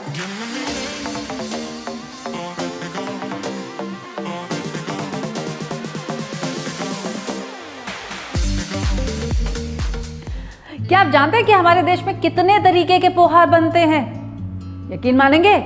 क्या आप जानते हैं कि हमारे देश में कितने तरीके के पोहा बनते हैं? यकीन मानेंगे,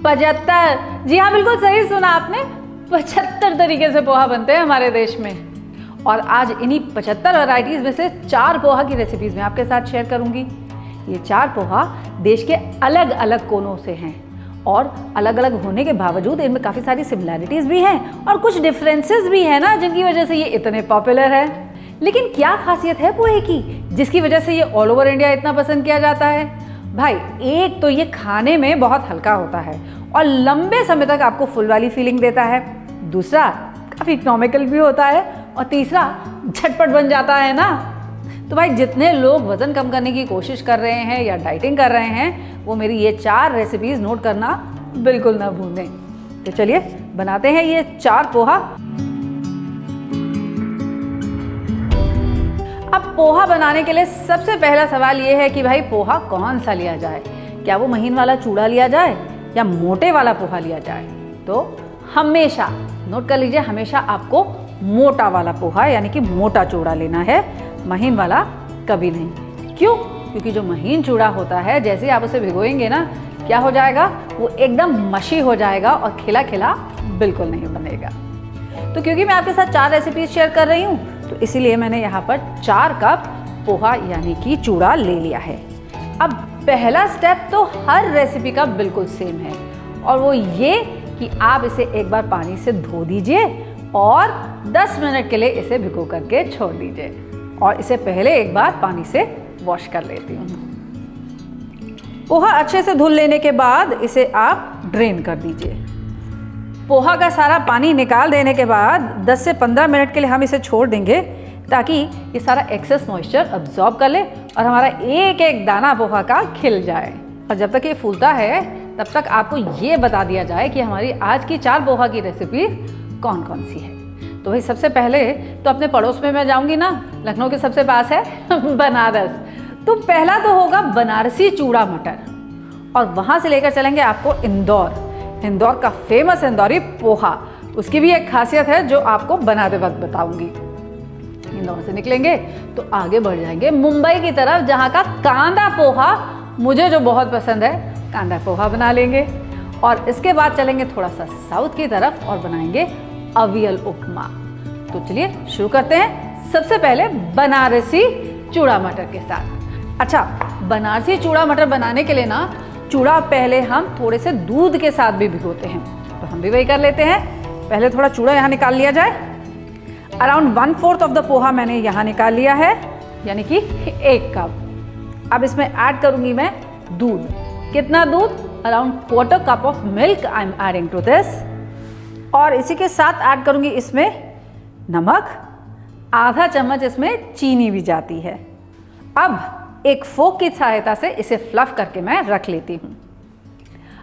75। जी हाँ, बिल्कुल सही सुना आपने, 75 तरीके से पोहा बनते हैं हमारे देश में। और आज इन्हीं 75 वैरायटीज में से 4 पोहा की रेसिपीज मैं आपके साथ शेयर करूंगी। ये 4 पोहा देश के अलग अलग कोनों से हैं और अलग अलग होने के बावजूद इनमें काफ़ी सारी सिमिलैरिटीज भी हैं और कुछ डिफरेंसेस भी हैं ना, जिनकी वजह से ये इतने पॉपुलर है। लेकिन क्या खासियत है पोहे की जिसकी वजह से ये ऑल ओवर इंडिया इतना पसंद किया जाता है? भाई, एक तो ये खाने में बहुत हल्का होता है और लंबे समय तक आपको फुल वाली फीलिंग देता है। दूसरा, काफ़ी इकोनॉमिकल भी होता है। और तीसरा, झटपट बन जाता है ना। तो भाई, जितने लोग वज़न कम करने की कोशिश कर रहे हैं या डाइटिंग कर रहे हैं, वो मेरी ये 4 रेसिपीज़ नोट करना बिल्कुल ना भूलें। तो चलिए बनाते हैं ये 4 पोहा। अब पोहा बनाने के लिए सबसे पहला सवाल ये है कि भाई पोहा कौन सा लिया जाए? क्या वो महीन वाला चूड़ा लिया जाए या मोटे वाला पोहा लिया जाए? तो हमेशा नोट कर लीजिए, हमेशा आपको मोटा वाला पोहा यानी कि मोटा चूड़ा लेना है, महीन वाला कभी नहीं। क्यों? क्योंकि जो महीन चूड़ा होता है, जैसे ही आप उसे भिगोएंगे ना, क्या हो जाएगा, वो एकदम मशी हो जाएगा और खिला खिला बिल्कुल नहीं बनेगा। तो क्योंकि मैं आपके साथ 4 रेसिपीज शेयर कर रही हूँ, तो इसीलिए मैंने यहाँ पर 4 कप पोहा यानी कि चूड़ा ले लिया है। अब पहला स्टेप तो हर रेसिपी का बिल्कुल सेम है और वो ये कि आप इसे एक बार पानी से धो दीजिए और 10 मिनट के लिए इसे भिगो करके छोड़ दीजिए। और इसे पहले एक बार पानी से वॉश कर लेती हूँ। पोहा अच्छे से धुल लेने के बाद इसे आप ड्रेन कर दीजिए। पोहा का सारा पानी निकाल देने के बाद 10 से 15 मिनट के लिए हम इसे छोड़ देंगे ताकि ये सारा एक्सेस मॉइस्चर अब्जॉर्ब कर ले और हमारा एक एक दाना पोहा का खिल जाए। और जब तक ये फूलता है तब तक आपको ये बता दिया जाए कि हमारी आज की 4 पोहा की रेसिपी कौन कौन सी है। तो भाई, सबसे पहले तो अपने पड़ोस में मैं जाऊंगी ना, लखनऊ के सबसे पास है बनारस। तो पहला तो होगा बनारसी चूड़ा मटर और वहाँ से लेकर चलेंगे आपको इंदौर। इंदौर का फेमस इंदौरी पोहा, उसकी भी एक खासियत है जो आपको बनाते वक्त बताऊंगी। इंदौर से निकलेंगे तो आगे बढ़ जाएंगे मुंबई की तरफ, जहाँ का कांदा पोहा मुझे जो बहुत पसंद है, कांदा पोहा बना लेंगे। और इसके बाद चलेंगे थोड़ा सा साउथ की तरफ और बनाएंगे अवियल उपमा। तो चलिए शुरू करते हैं सबसे पहले बनारसी चूड़ा मटर के साथ। अच्छा, बनारसी चूड़ा मटर बनाने के लिए ना, चूड़ा पहले हम थोड़े से दूध के साथ भी भिगोते हैं, तो हम भी वही कर लेते हैं। पहले थोड़ा चूड़ा यहाँ निकाल लिया जाए। अराउंड 1/4 ऑफ द पोहा मैंने यहाँ निकाल लिया है, यानी कि 1 कप। अब इसमें ऐड करूँगी मैं दूध। कितना दूध? Around 1/4 cup of milk I am adding to this. और इसी के साथ ऐड करूँगी इसमें नमक, आधा चम्मच इसमें चीनी भी जाती है। अब एक फोक की सहायता से इसे फ्लफ करके मैं रख लेती हूँ।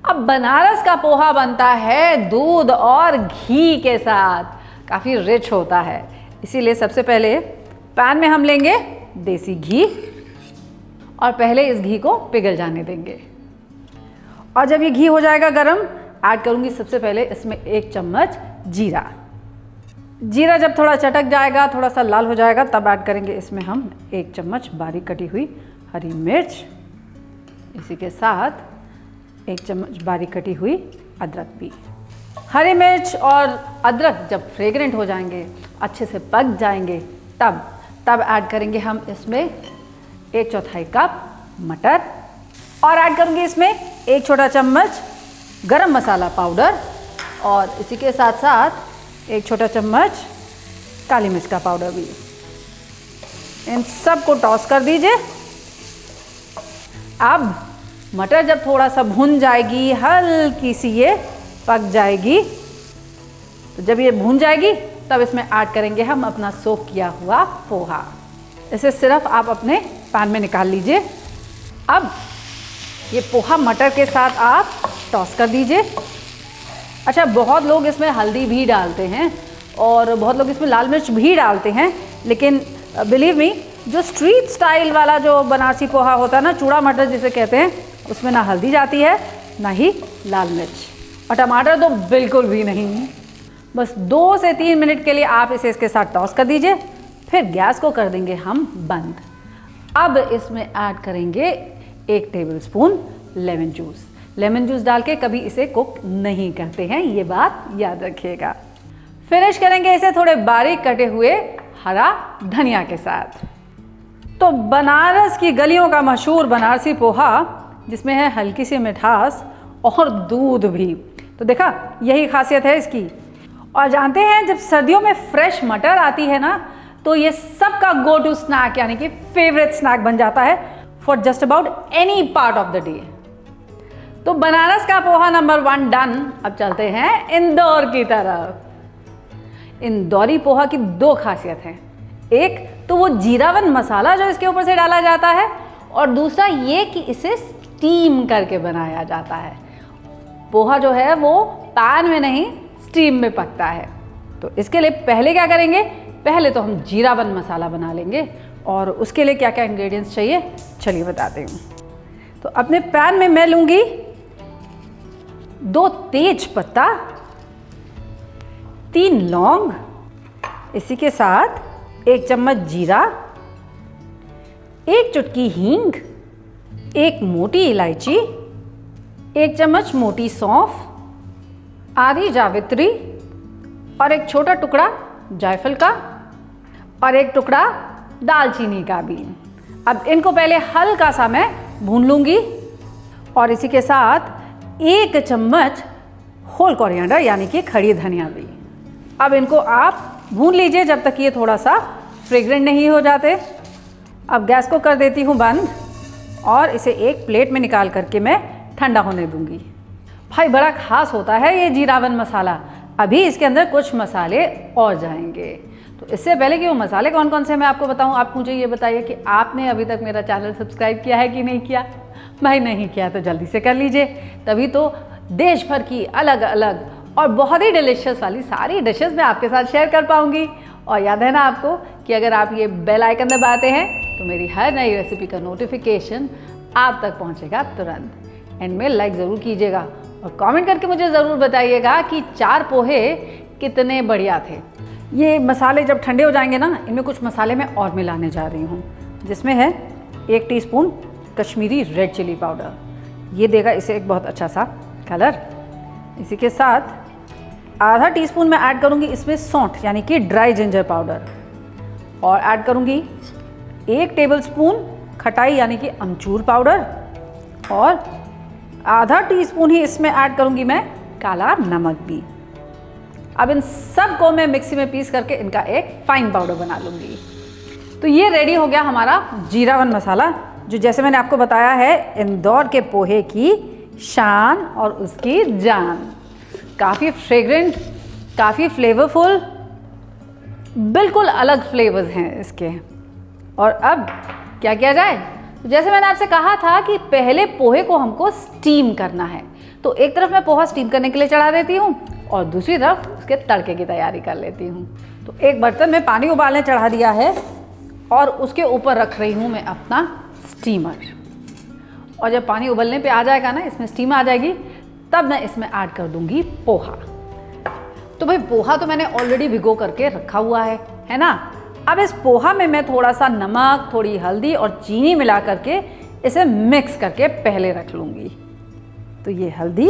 अब बनारस का पोहा बनता है दूध और घी के साथ, काफ़ी रिच होता है। इसीलिए सबसे पहले पैन में हम लेंगे देसी घी और पहले इस घी को पिघल जाने देंगे। और जब ये घी हो जाएगा गरम, ऐड करूँगी सबसे पहले इसमें 1 चम्मच जीरा। जीरा जब थोड़ा चटक जाएगा, थोड़ा सा लाल हो जाएगा, तब ऐड करेंगे इसमें हम 1 चम्मच बारीक कटी हुई हरी मिर्च। इसी के साथ 1 चम्मच बारीक कटी हुई अदरक भी। हरी मिर्च और अदरक जब फ्रेग्रेंट हो जाएंगे, अच्छे से पक जाएंगे, तब ऐड करेंगे हम इसमें 1/4 कप मटर और ऐड करूँगी इसमें 1 छोटा चम्मच गरम मसाला पाउडर और इसी के साथ साथ 1 छोटा चम्मच काली मिर्च का पाउडर भी। इन सब को टॉस कर दीजिए। अब मटर जब थोड़ा सा भुन जाएगी, हल्की सी ये पक जाएगी, तो जब ये भुन जाएगी तब इसमें ऐड करेंगे हम अपना सोक किया हुआ पोहा। इसे सिर्फ आप अपने पैन में निकाल लीजिए। अब ये पोहा मटर के साथ आप टॉस कर दीजिए। अच्छा, बहुत लोग इसमें हल्दी भी डालते हैं और बहुत लोग इसमें लाल मिर्च भी डालते हैं, लेकिन बिलीव मी, जो स्ट्रीट स्टाइल वाला जो बनारसी पोहा होता है ना, चूड़ा मटर जिसे कहते हैं, उसमें ना हल्दी जाती है ना ही लाल मिर्च, और टमाटर तो बिल्कुल भी नहीं। बस 2 से 3 मिनट के लिए आप इसे इसके साथ टॉस कर दीजिए, फिर गैस को कर देंगे हम बंद। अब इसमें ऐड करेंगे 1 tablespoon lemon juice. Lemon juice डाल के कभी इसे कुक नहीं करते हैं, ये बात याद रखिएगा। फिनिश करेंगे इसे थोड़े बारीक कटे हुए हरा धनिया के साथ। तो बनारस की गलियों का मशहूर बनारसी पोहा, जिसमें है हल्की सी मिठास और दूध भी, तो देखा यही खासियत है इसकी। और जानते हैं जब सर्दियों में फ्रेश मटर आती है ना, तो ये सबका गो टू स्नैक यानी कि फेवरेट स्नैक बन जाता है for just about any part of the day. तो बनारस का पोहा नंबर 1 डन। अब चलते हैं इंदौर की तरफ। इंदौरी पोहा की 2 खासियत हैं, एक तो वो जीरावन मसाला जो इसके ऊपर से डाला जाता है, और दूसरा ये कि इसे स्टीम करके बनाया जाता है। पोहा जो है वो पैन में नहीं स्टीम में पकता है। तो इसके लिए पहले क्या करेंगे, पहले तो हम जीरावन मसाला बना लेंगे, और उसके लिए क्या क्या इंग्रेडिएंट्स चाहिए चलिए बताते हूँ। तो अपने पैन में मैं लूँगी 2 तेज पत्ता, 3 लौंग, इसी के साथ 1 चम्मच जीरा, 1 चुटकी हींग, 1 मोटी इलायची, 1 चम्मच मोटी सौंफ, आधी जावित्री, और 1 छोटा टुकड़ा जायफल का, और 1 टुकड़ा दालचीनी का भी। अब इनको पहले हल्का सा मैं भून लूँगी, और इसी के साथ 1 चम्मच होल कोरिएंडर यानी कि खड़ी धनिया भी। अब इनको आप भून लीजिए जब तक ये थोड़ा सा फ्रेग्रेंट नहीं हो जाते। अब गैस को कर देती हूँ बंद, और इसे एक प्लेट में निकाल करके मैं ठंडा होने दूँगी। भाई बड़ा खास होता है ये जीरावन मसाला। अभी इसके अंदर कुछ मसाले और जाएंगे, तो इससे पहले कि वो मसाले कौन कौन से मैं आपको बताऊं, आप मुझे ये बताइए कि आपने अभी तक मेरा चैनल सब्सक्राइब किया है कि नहीं किया। भाई नहीं किया तो जल्दी से कर लीजिए, तभी तो देश भर की अलग अलग और बहुत ही डिलीशियस वाली सारी डिशेस मैं आपके साथ शेयर कर पाऊँगी। और याद है ना आपको कि अगर आप ये बेल आइकन दबाते हैं तो मेरी हर नई रेसिपी का नोटिफिकेशन आप तक पहुँचेगा तुरंत। एंड में लाइक ज़रूर कीजिएगा, और कमेंट करके मुझे ज़रूर बताइएगा कि 4 पोहे कितने बढ़िया थे। ये मसाले जब ठंडे हो जाएंगे ना, इनमें कुछ मसाले मैं और मिलाने जा रही हूँ, जिसमें है 1 teaspoon Kashmiri red chilli powder. ये देगा इसे एक बहुत अच्छा सा कलर। इसी के साथ आधा टीस्पून मैं ऐड करूँगी इसमें सौंठ यानी कि ड्राई जिंजर पाउडर, और ऐड करूँगी 1 टेबलस्पून खटाई यानी कि अमचूर पाउडर, और आधा टीस्पून ही इसमें ऐड करूँगी मैं काला नमक भी। अब इन सब को मैं मिक्सी में पीस करके इनका एक फाइन पाउडर बना लूँगी। तो ये रेडी हो गया हमारा जीरावन मसाला, जो जैसे मैंने आपको बताया है इंदौर के पोहे की शान और उसकी जान। काफ़ी फ्रेग्रेंट, काफ़ी फ्लेवरफुल, बिल्कुल अलग फ्लेवर्स हैं इसके। और अब क्या किया जाए, तो जैसे मैंने आपसे कहा था कि पहले पोहे को हमको स्टीम करना है, तो एक तरफ मैं पोहा स्टीम करने के लिए चढ़ा देती हूँ और दूसरी तरफ उसके तड़के की तैयारी कर लेती हूँ। तो एक बर्तन में पानी उबालने चढ़ा दिया है, और उसके ऊपर रख रही हूँ मैं अपना स्टीमर। और जब पानी उबलने पे आ जाएगा ना, इसमें स्टीम आ जाएगी, तब मैं इसमें ऐड कर दूँगी पोहा। तो भाई पोहा तो मैंने ऑलरेडी भिगो करके रखा हुआ है ना। अब इस पोहा में मैं थोड़ा सा नमक, थोड़ी हल्दी और चीनी मिला करके इसे मिक्स करके पहले रख लूँगी। तो ये हल्दी,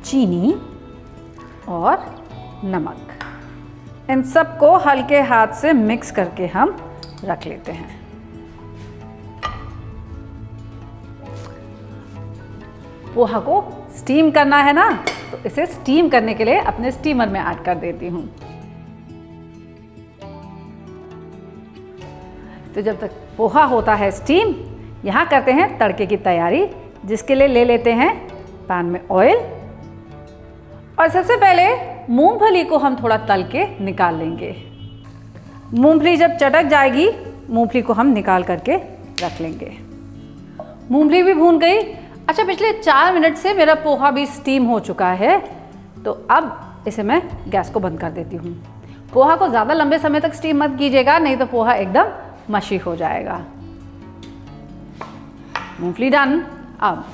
चीनी और नमक, इन सबको हल्के हाथ से मिक्स करके हम रख लेते हैं। पोहा को स्टीम करना है ना, तो इसे स्टीम करने के लिए अपने स्टीमर में ऐड कर देती हूँ। तो जब तक पोहा होता है स्टीम, यहाँ करते हैं तड़के की तैयारी, जिसके लिए ले लेते हैं पैन में ऑयल, और सबसे पहले मूंगफली को हम थोड़ा तल के निकाल लेंगे। मूंगफली जब चटक जाएगी, मूंगफली को हम निकाल करके रख लेंगे। मूंगफली भी भून गई। अच्छा, पिछले 4 मिनट से मेरा पोहा भी स्टीम हो चुका है, तो अब इसे मैं गैस को बंद कर देती हूँ। पोहा को ज़्यादा लंबे समय तक स्टीम मत कीजिएगा, नहीं तो पोहा एकदम मशी हो जाएगा। मूंगफली डन। अब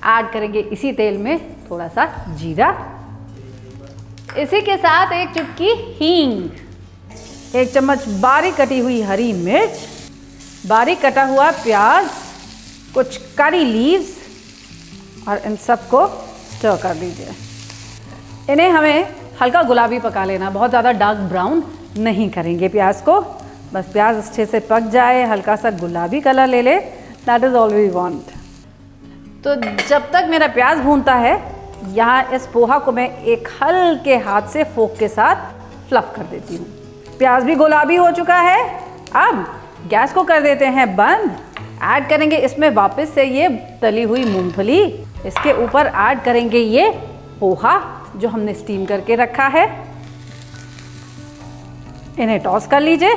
ऐड करेंगे इसी तेल में थोड़ा सा जीरा, इसी के साथ एक चुटकी हींग, 1 चम्मच बारीक कटी हुई हरी मिर्च, बारीक कटा हुआ प्याज, कुछ करी लीव्स और इन सबको स्टर कर दीजिए। इन्हें हमें हल्का गुलाबी पका लेना, बहुत ज़्यादा डार्क ब्राउन नहीं करेंगे प्याज को, बस प्याज अच्छे से पक जाए, हल्का सा गुलाबी कलर ले ले, that is all we want. तो जब तक मेरा प्याज भूनता है, यहाँ इस पोहा को मैं एक हल्के हाथ से फोक के साथ फ्लफ कर देती हूँ। प्याज भी गुलाबी हो चुका है, अब गैस को कर देते हैं बंद। ऐड करेंगे इसमें वापस से ये तली हुई मूंगफली, इसके ऊपर ऐड करेंगे ये पोहा जो हमने स्टीम करके रखा है। इन्हें टॉस कर लीजिए।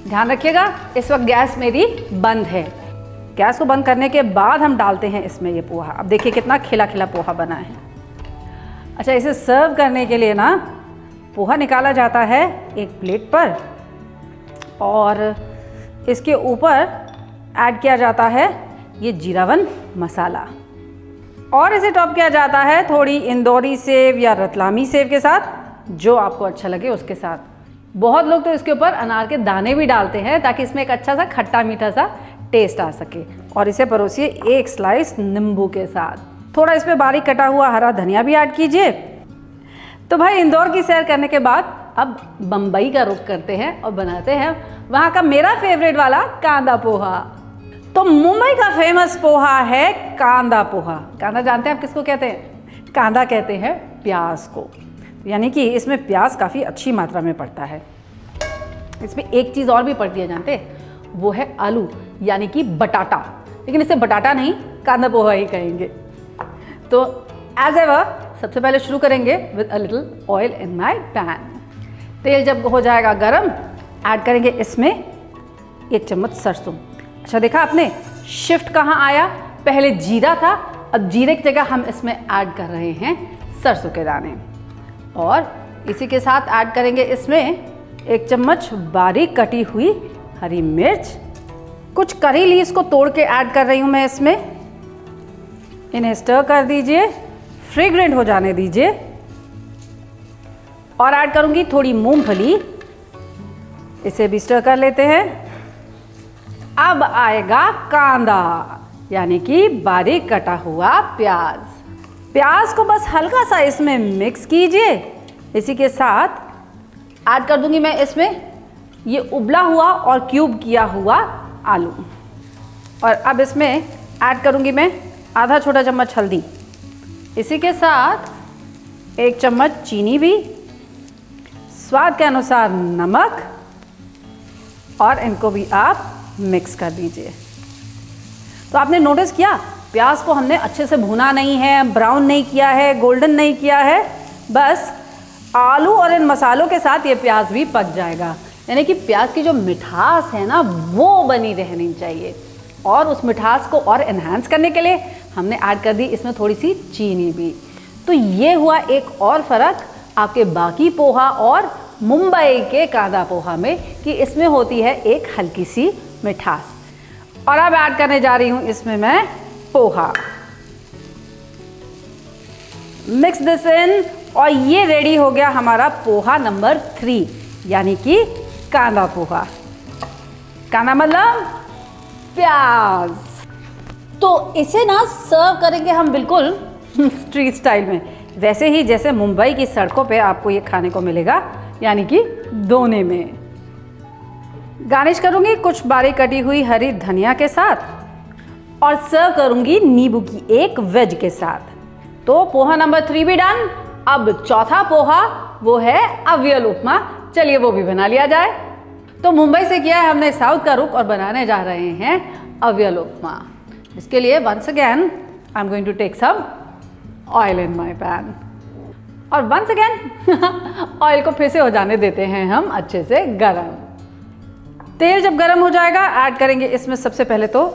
ध्यान रखिएगा इस वक्त गैस मेरी बंद है। गैस को बंद करने के बाद हम डालते हैं इसमें ये पोहा। अब देखिए कितना खिला खिला पोहा बना है। अच्छा, इसे सर्व करने के लिए ना पोहा निकाला जाता है एक प्लेट पर और इसके ऊपर ऐड किया जाता है ये जीरावन मसाला और इसे टॉप किया जाता है थोड़ी इंदौरी सेव या रतलामी सेव के साथ, जो आपको अच्छा लगे उसके साथ। बहुत लोग तो इसके ऊपर अनार के दाने भी डालते हैं ताकि इसमें एक अच्छा सा खट्टा मीठा सा टेस्ट आ सके। और इसे परोसिए एक स्लाइस नींबू के साथ। थोड़ा इसमें बारीक कटा हुआ हरा धनिया भी ऐड कीजिए। तो भाई इंदौर की सैर करने के बाद अब बम्बई का रुख करते हैं और बनाते हैं वहाँ का मेरा फेवरेट वाला कांदा पोहा। तो मुंबई का फेमस पोहा है कांदा पोहा। कांदा जानते हैं आप किसको कहते हैं? कांदा कहते हैं प्याज को, यानी कि इसमें प्याज काफ़ी अच्छी मात्रा में पड़ता है। इसमें एक चीज़ और भी पड़ती है जानते हैं, वो है आलू यानी कि बटाटा, लेकिन इसे बटाटा नहीं कांदा पोहा ही कहेंगे। तो एज एवर सबसे पहले शुरू करेंगे with a little oil in my pan. तेल जब हो जाएगा गरम, ऐड करेंगे इसमें 1 चम्मच सरसों। अच्छा देखा आपने शिफ्ट कहाँ आया? पहले जीरा था, अब जीरे की जगह हम इसमें ऐड कर रहे हैं सरसों के दाने। और इसी के साथ ऐड करेंगे इसमें 1 चम्मच बारीक कटी हुई हरी मिर्च, कुछ करी लीव्स को तोड़ के ऐड कर रही हूँ मैं इसमें। इन्हें स्टर कर दीजिए, फ्रेग्रेंट हो जाने दीजिए। और ऐड करूँगी थोड़ी मूंगफली, इसे भी स्टर कर लेते हैं। अब आएगा कांदा यानी कि बारीक कटा हुआ प्याज। प्याज को बस हल्का सा इसमें मिक्स कीजिए। इसी के साथ ऐड कर दूंगी मैं इसमें ये उबला हुआ और क्यूब किया हुआ आलू। और अब इसमें ऐड करूंगी मैं आधा छोटा चम्मच हल्दी, इसी के साथ 1 चम्मच चीनी भी, स्वाद के अनुसार नमक, और इनको भी आप मिक्स कर दीजिए। तो आपने नोटिस किया प्याज को हमने अच्छे से भुना नहीं है, ब्राउन नहीं किया है, गोल्डन नहीं किया है, बस आलू और इन मसालों के साथ ये प्याज भी पक जाएगा। यानी कि प्याज की जो मिठास है ना वो बनी रहनी चाहिए। और उस मिठास को और एनहांस करने के लिए हमने ऐड कर दी इसमें थोड़ी सी चीनी भी। तो ये हुआ एक और फ़र्क आपके बाकी पोहा और मुंबई के कांदा पोहा में कि इसमें होती है एक हल्की सी मिठास। और अब ऐड करने जा रही हूँ इसमें मैं पोहा। मिक्स दिस इन और ये रेडी हो गया हमारा पोहा नंबर 3 यानी कि कांदा पोहा। कांदा मतलब प्याज। तो इसे ना सर्व करेंगे हम बिल्कुल स्ट्रीट स्टाइल में, वैसे ही जैसे मुंबई की सड़कों पे आपको ये खाने को मिलेगा, यानी कि दोने में। गार्निश करूंगी कुछ बारीक कटी हुई हरी धनिया के साथ और सर्व करूंगी नींबू की एक वेज के साथ। तो पोहा नंबर 3 भी डन। अब चौथा पोहा वो है अवियल उपमा। चलिए वो भी बना लिया जाए। तो मुंबई से किया है हमने साउथ का रुख और बनाने जा रहे हैं अवियल उपमा। इसके लिए once again I am going to take some oil in my pan. और वंस अगेन ऑयल को फिर से हो जाने देते हैं हम अच्छे से गरम। तेल जब गरम हो जाएगा ऐड करेंगे इसमें सबसे पहले तो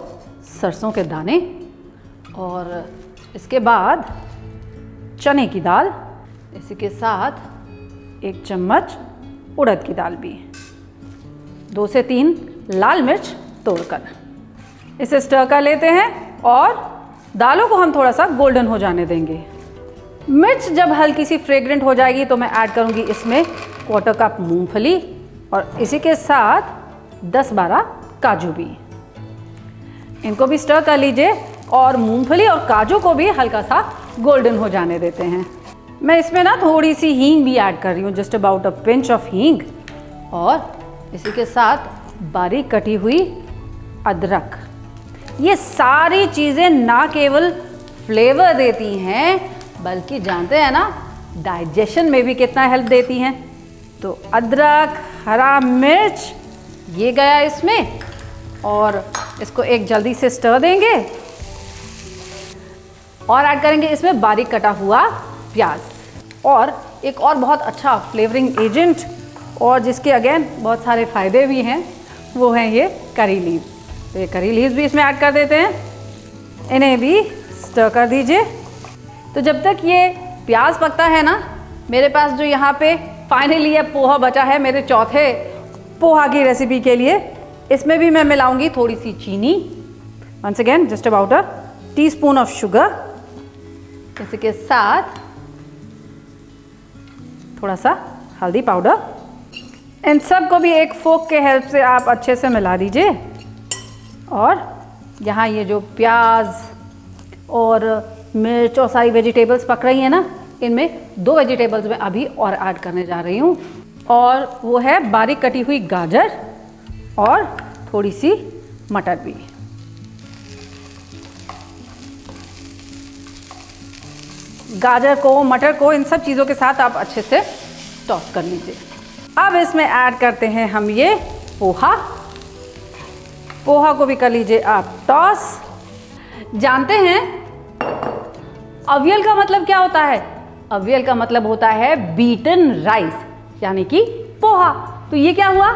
सरसों के दाने और इसके बाद चने की दाल, इसी के साथ 1 चम्मच उड़द की दाल भी, 2 से 3 लाल मिर्च तोड़कर इसे स्टर कर लेते हैं और दालों को हम थोड़ा सा गोल्डन हो जाने देंगे। मिर्च जब हल्की सी फ्रेग्रेंट हो जाएगी तो मैं ऐड करूँगी इसमें 1/4 कप मूंगफली और इसी के साथ 10-12 काजू भी। इनको भी स्टर कर लीजिए और मूंगफली और काजू को भी हल्का सा गोल्डन हो जाने देते हैं। मैं इसमें ना थोड़ी सी हींग भी ऐड कर रही हूँ, just about a pinch of हींग, और इसी के साथ बारीक कटी हुई अदरक। ये सारी चीज़ें ना केवल फ्लेवर देती हैं बल्कि जानते हैं ना डाइजेशन में भी कितना हेल्प देती हैं। तो अदरक, हरा मिर्च ये गया इसमें, और इसको एक जल्दी से स्टर देंगे और ऐड करेंगे इसमें बारीक कटा हुआ प्याज और एक और बहुत अच्छा फ्लेवरिंग एजेंट और जिसके अगेन बहुत सारे फ़ायदे भी हैं, वो हैं ये करी लीव्स। तो ये करी लीव्स भी इसमें ऐड कर देते हैं, इन्हें भी स्टर कर दीजिए। तो जब तक ये प्याज पकता है ना, मेरे पास जो यहाँ पे फाइनली ये पोहा बचा है मेरे चौथे पोहा की रेसिपी के लिए, इसमें भी मैं मिलाऊंगी थोड़ी सी चीनी, once again just about a teaspoon of sugar, इसी के साथ थोड़ा सा हल्दी पाउडर। इन सब को भी एक फोक के हेल्प से आप अच्छे से मिला दीजिए। और यहाँ ये जो प्याज और मिर्च और सारी वेजिटेबल्स पक रही हैं ना, इनमें 2 वेजिटेबल्स मैं अभी और ऐड करने जा रही हूँ, और वो है बारीक कटी हुई गाजर और थोड़ी सी मटर भी। गाजर को, मटर को, इन सब चीज़ों के साथ आप अच्छे से टॉस कर लीजिए। अब इसमें ऐड करते हैं हम ये पोहा। पोहा को भी कर लीजिए आप टॉस। जानते हैं अवियल का मतलब क्या होता है? अवियल का मतलब होता है बीटन राइस, यानी कि पोहा। तो ये क्या हुआ?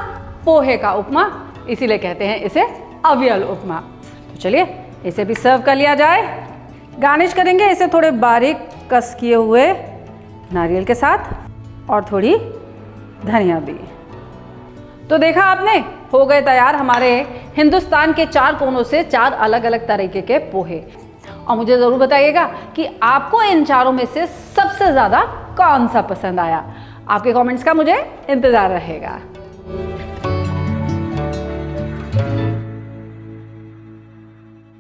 पोहे का उपमा, इसीलिए कहते हैं इसे अवियल उपमा। तो चलिए इसे भी सर्व कर लिया जाए। गार्निश करेंगे इसे थोड़े बारीक कस किए हुए नारियल के साथ और थोड़ी धनिया भी। तो देखा आपने, हो गए तैयार हमारे हिंदुस्तान के 4 कोनों से 4 अलग अलग तरीके के पोहे। और मुझे ज़रूर बताइएगा कि आपको इन चारों में से सबसे ज़्यादा कौन सा पसंद आया। आपके कमेंट्स का मुझे इंतज़ार रहेगा।